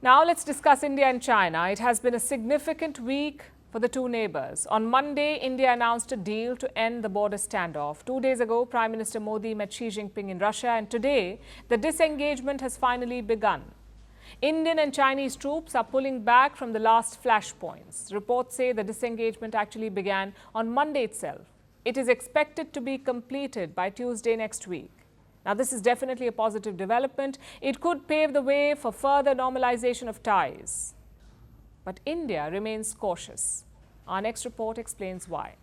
Now let's discuss India and China. It has been a significant week for the two neighbours. On Monday, India announced a deal to end the border standoff. 2 days ago, Prime Minister Modi met Xi Jinping in Russia, and today, the disengagement has finally begun. Indian and Chinese troops are pulling back from the last flashpoints. Reports say the disengagement actually began on Monday itself. It is expected to be completed by Tuesday next week. Now, this is definitely a positive development. It could pave the way for further normalization of ties. But India remains cautious. Our next report explains why.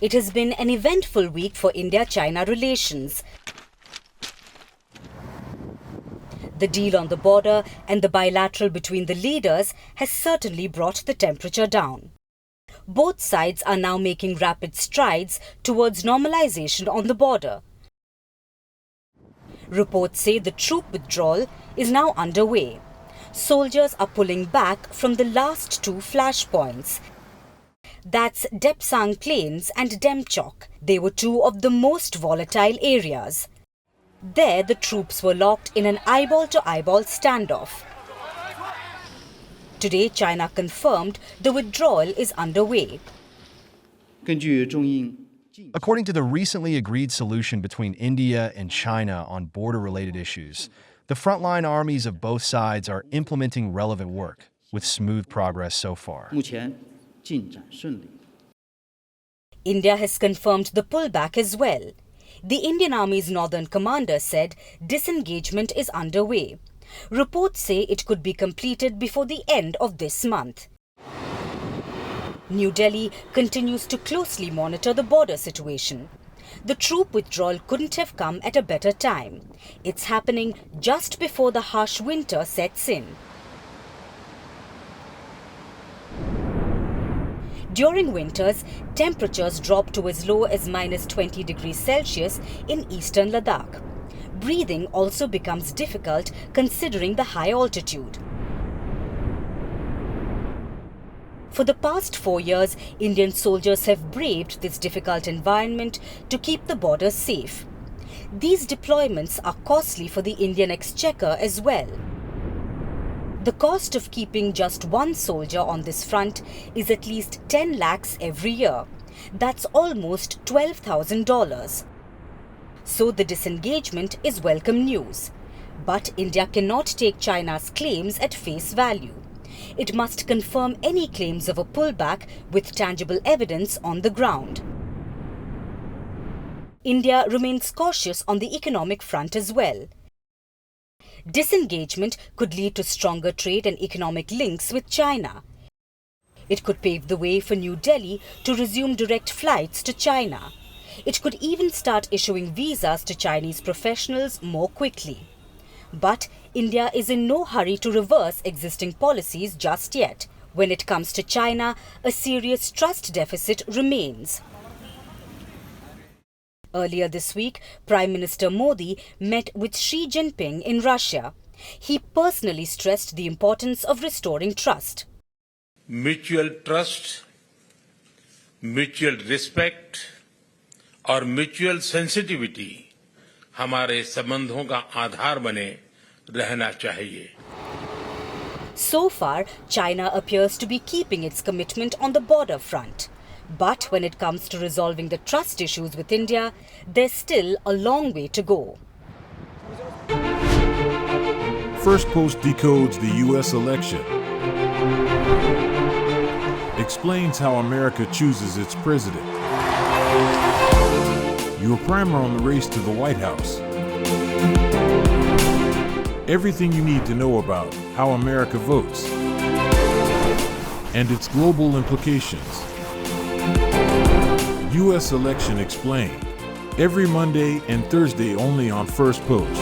It has been an eventful week for India-China relations. The deal on the border and the bilateral between the leaders has certainly brought the temperature down. Both sides are now making rapid strides towards normalization on the border. Reports say the troop withdrawal is now underway. Soldiers are pulling back from the last two flashpoints. That's Depsang Plains and Demchok. They were two of the most volatile areas. There, the troops were locked in an eyeball-to-eyeball standoff. Today, China confirmed the withdrawal is underway. According to the recently agreed solution between India and China on border-related issues, the frontline armies of both sides are implementing relevant work, with smooth progress so far. India has confirmed the pullback as well. The Indian Army's northern commander said disengagement is underway. Reports say it could be completed before the end of this month. New Delhi continues to closely monitor the border situation. The troop withdrawal couldn't have come at a better time. It's happening just before the harsh winter sets in. During winters, temperatures drop to as low as -20 degrees Celsius in Eastern Ladakh. Breathing also becomes difficult considering the high altitude. For the past 4 years, Indian soldiers have braved this difficult environment to keep the border safe. These deployments are costly for the Indian exchequer as well. The cost of keeping just one soldier on this front is at least 10 lakhs every year. That's almost $12,000. So the disengagement is welcome news. But India cannot take China's claims at face value. It must confirm any claims of a pullback with tangible evidence on the ground. India remains cautious on the economic front as well. Disengagement could lead to stronger trade and economic links with China. It could pave the way for New Delhi to resume direct flights to China. It could even start issuing visas to Chinese professionals more quickly. But India is in no hurry to reverse existing policies just yet. When it comes to China, a serious trust deficit remains. Earlier this week, Prime Minister Modi met with Xi Jinping in Russia. He personally stressed the importance of restoring trust. Mutual trust, mutual respect और mutual sensitivity हमारे संबंधों का आधार बने रहना चाहिए. So far, China appears to be keeping its commitment on the border front. But when it comes to resolving the trust issues with India, there's still a long way to go. Firstpost decodes the U.S. election. Explains how America chooses its president. Your primer on the race to the White House. Everything you need to know about how America votes and its global implications. U.S. Election Explained. Every Monday and Thursday only on Firstpost.